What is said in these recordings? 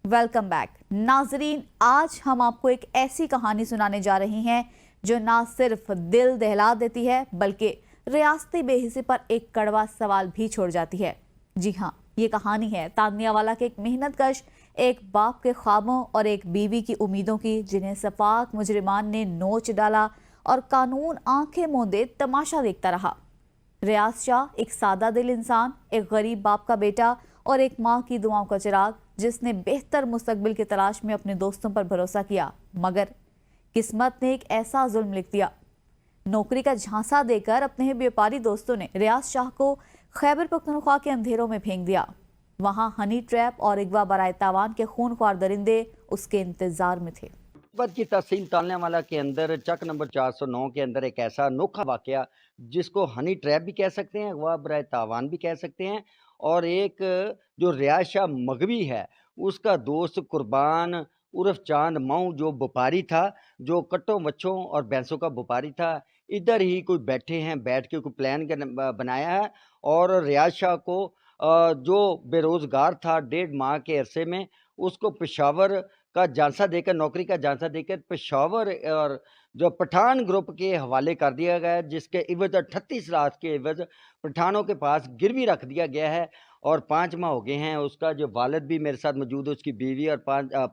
Welcome back नाजरीन। आज हम आपको एक ऐसी कहानी सुनाने जा रही हैं जो ना सिर्फ दिल दहला देती है बल्कि रियासती बेहिसी पर एक कड़वा सवाल भी छोड़ जाती है। जी हाँ, ये कहानी है तानियावाला के एक मेहनतकश, एक बाप के ख्वाबों और एक बीवी की उम्मीदों की, जिन्हें सफाक मुजरिमान ने नोच डाला और कानून आंखें मूंदे तमाशा देखता रहा। रियाज शाह एक सादा दिल इंसान, एक गरीब बाप का बेटा और एक माँ की दुआओं का चिराग, जिसने बेहतर मुस्तकबिल की तलाश में अपने दोस्तों पर भरोसा किया, मगर किस्मत ने एक ऐसा जुल्म लिख दिया। नौकरी का झांसा देकर अपने ही व्यापारी दोस्तों ने रियाज शाह को खैबर पख्तूनख्वा के अंधेरों में फेंक दिया। वहां हनी ट्रैप और अगवा बराए तावान के खूनख्वार दरिंदे उसके इंतजार में थे। सोनीपत की तहसील ताल्यांवाला के अंदर चक नंबर 409 के अंदर एक ऐसा अनोखा वाकया, जिसको हनी ट्रैप भी कह सकते हैं, अगवा बराए तावान भी कह सकते हैं, और एक जो रियाज शाह मगवी है उसका दोस्त कुर्बान उर्फ चांद माऊ, जो व्यापारी था, जो कट्टों बच्चों और भैंसों का व्यापारी था, इधर ही कोई बैठे हैं, बैठ के कोई प्लान बनाया है और रियाज शाह को जो बेरोजगार था 1.5 माह के अरसे में, उसको पेशावर का झांसा देकर, नौकरी का झांसा देकर पेशावर और जो पठान ग्रुप के हवाले कर दिया गया है, जिसके इवज 38 लाख के इवज पठानों के पास गिरवी रख दिया गया है। और 5 माह हो गए हैं। उसका जो वालिद भी मेरे साथ मौजूद है, उसकी बीवी और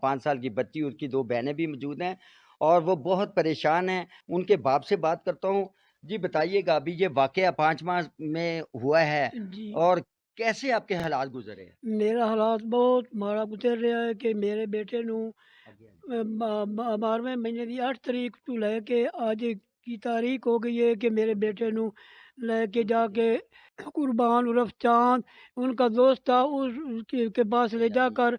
5 साल की बच्ची, उसकी 2 बहनें भी मौजूद हैं और वो बहुत परेशान हैं। उनके बाप से बात करता हूँ। जी बताइएगा, अभी ये वाकया 5 माह में हुआ है जी, और कैसे आपके हालात गुजरे हैं? मेरा हालात बहुत माड़ा गुजर ਰਿਹਾ ਹੈ ਕਿ ਮੇਰੇ ਬੇਟੇ ਨੂੰ 12ਵੇਂ ਮਹੀਨੇ ਦੀ 8 ਤਰੀਕ ਤੋਂ ਲੈ ਕੇ ਅੱਜ की तारीख हो गई है कि मेरे बेटे ਨੂੰ ਲੈ के जाके कुर्बान उर्फ चांद, उनका दोस्त था, उसके पास ले जाकर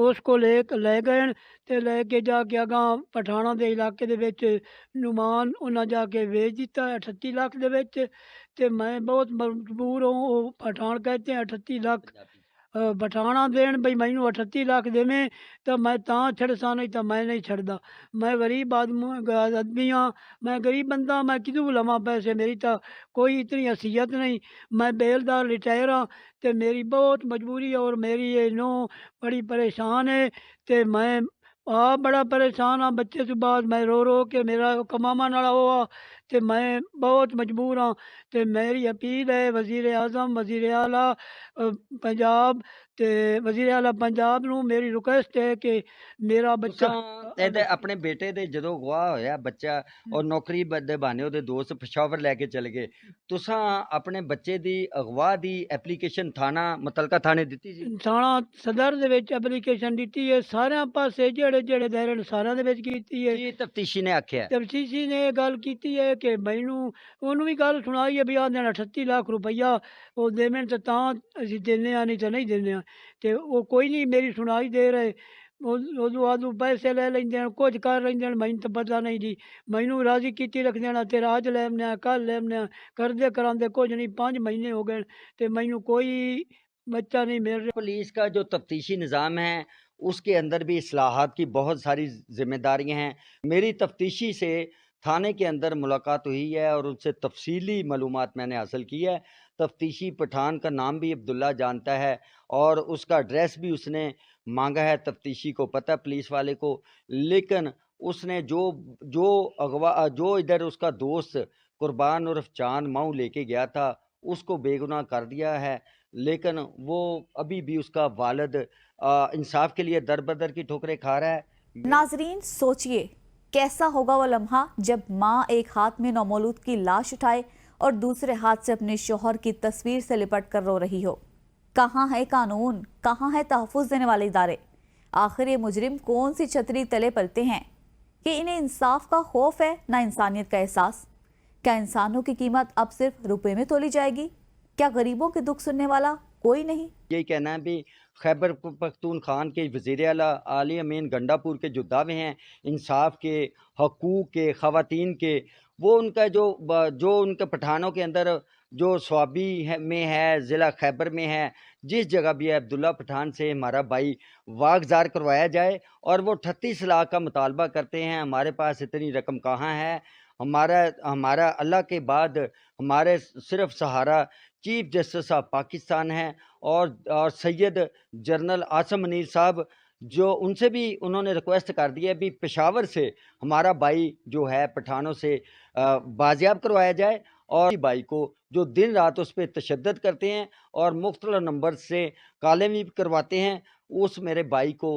उसको ले गए ते लेके जाके अगां पठाणा दे इलाके दे विच नुमान उन्हां जाके बेच दिता 38 लाख दे विच। ते मैं बहुत मजबूर हूँ। वो पठान कहते हैं 38 लाख बठाना देन बई मैनू 38 लाख देवें तो मैं तां छड़सा, नहीं तो मैं नहीं छड़दा। मैं गरीब आदमी हाँ, मैं गरीब बंदा, मैं कितों लवां पैसे, मेरी तो कोई इतनी हैसियत नहीं। मैं बेलदार रिटायर हाँ ते मेरी बहुत मजबूरी है और मेरी ये नूंह बड़ी परेशान है ते मैं आप बड़ा परेशान हाँ। बच्चे तो बाद मैं रो रो के मेरा कमावन वाला हुआ ते मैं बहुत मजबूर हाँ। ते मेरी अपील है वज़ीर आज़म, वज़ीर आला पंजाब ते वज़ीर आला पंजाब नूं मेरी रिक्वेस्ट है कि मेरा बच्चा तुसां ਇਹਦੇ ਆਪਣੇ ਬੇਟੇ ਦੇ ਜਦੋਂ ਅਗਵਾ ਹੋਇਆ ਬੱਚਾ ਔਰ ਨੌਕਰੀ ਦੇ ਬਹਾਨੇ ਉਹਦੇ ਦੋਸਤ ਪਸ਼ਾਵਰ ਲੈ ਕੇ ਚਲੇ ਗਏ, ਤੁਸਾਂ ਆਪਣੇ ਬੱਚੇ ਦੀ ਅਗਵਾ ਦੀ ਐਪਲੀਕੇਸ਼ਨ ਥਾਣਾ ਮੁਤਲਕਾ ਥਾਣੇ ਦਿੱਤੀ ਸੀ? थाणा सदर दे विच एप्लीकेशन दित्ती है, सारियां पासे जेड़े जेड़े दायरे ने सारियां दे विच कीती है। ਕੀ ਤਫਤੀਸ਼ੀ ने आख्या? तफसीसी ने ये गल कीती है कि मैनू उन्होंने भी गल सुनाई है भी आंदे 38 लाख रुपया वो देवें तो तां असीं दिन्ने आं, नहीं तो नहीं दिन्ने आं। ते वो कोई नहीं मेरी सुनाई दे रहे। उदू आदू पैसे ले लेंदे हैं, कुछ कर लेंदे हैं, मैनू तो पता नहीं जी। मैनू राजी कीती रख देना, तेरा अज लैने कल लैने करदे करांदे कुछ नहीं 5 महीने हो गए ते मैनू कोई बच्चा नहीं मिल रहा। पुलिस का जो तफ्तीशी निज़ाम है उसके अंदर भी इस्लाहात की बहुत सारी जिम्मेदारियां हैं। मेरी तफ्तीशी से थाने के अंदर मुलाकात हुई है और उनसे तफसीली मालूमात मैंने हासिल की है। तफ्तीशी पठान का नाम भी अब्दुल्ला जानता है और उसका एड्रेस भी उसने मांगा है, तफ्तीशी को पता है पुलिस वाले को। लेकिन उसने जो जो अगवा जो इधर उसका दोस्त कुर्बान उर्फ चांद माऊ लेके गया था, उसको बेगुनाह कर दिया है। लेकिन वो अभी भी उसका वालिद इंसाफ के लिए दर बदर की ठोकरें खा रहा है। नाजरीन, सोचिए कैसा होगा वो लम्हा जब माँ एक हाथ में नौमौलूद की लाश उठाए और दूसरे हाथ से अपने शौहर की तस्वीर से लिपट कर रो रही हो। कहाँ है कानून, कहाँ है तहफ़्फ़ुज़ देने वाले इदारे? आखिर ये मुजरिम कौन सी छतरी तले पलते हैं कि इन्हें इंसाफ का खौफ है ना इंसानियत का एहसास? क्या इंसानों की कीमत अब सिर्फ रुपए में तोली जाएगी? क्या गरीबों के दुख सुनने वाला कोई नहीं? यही कहना है भी खैबर पख्तूनख्वान के वज़ीर आला आली अमीन गंडापुर के जो दावे हैं इंसाफ के, हकूक़ के, ख़वातीन के, वो उनका जो उनके पठानों के अंदर जो स्वाबी में है, ज़िला खैबर में है, जिस जगह भी है, अब्दुल्ला पठान से हमारा भाई वागज़ार करवाया जाए। और वो 38 लाख का मुतालबा करते हैं। हमारे पास इतनी रकम कहाँ है? हमारा हमारा अल्लाह के बाद हमारे सिर्फ सहारा चीफ जस्टिस ऑफ पाकिस्तान है और सैयद जनरल आसम मुनीर साहब جو ان سے بھی انہوں نے ریکویسٹ کر دی ہے بھی پشاور سے ہمارا بھائی جو ہے پٹھانوں سے بازیاب کروایا جائے، اور بھائی کو جو دن رات اس پہ تشدد کرتے ہیں اور مختلف نمبر سے کالیں بھی کرواتے ہیں، اس میرے بھائی کو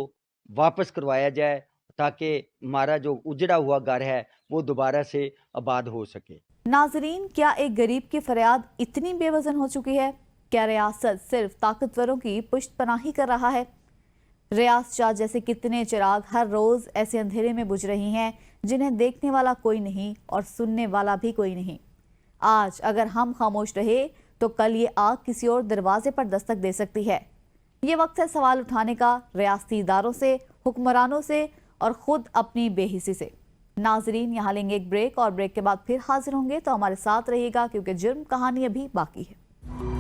واپس کروایا جائے تاکہ ہمارا جو اجڑا ہوا گھر ہے وہ دوبارہ سے آباد ہو سکے۔ ناظرین، کیا ایک غریب کی فریاد اتنی بے وزن ہو چکی ہے؟ کیا ریاست صرف طاقتوروں کی پشت پناہی کر رہا ہے؟ ریاض شاہ جیسے کتنے چراغ ہر روز ایسے اندھیرے میں بجھ رہی ہیں جنہیں دیکھنے والا کوئی نہیں اور سننے والا بھی کوئی نہیں۔ آج اگر ہم خاموش رہے تو کل یہ آگ کسی اور دروازے پر دستک دے سکتی ہے۔ یہ وقت ہے سوال اٹھانے کا، ریاستی اداروں سے، حکمرانوں سے اور خود اپنی بے حسی سے۔ ناظرین، یہاں لیں گے ایک بریک، اور بریک کے بعد پھر حاضر ہوں گے، تو ہمارے ساتھ رہیے گا کیونکہ جرم کہانی ابھی باقی ہے۔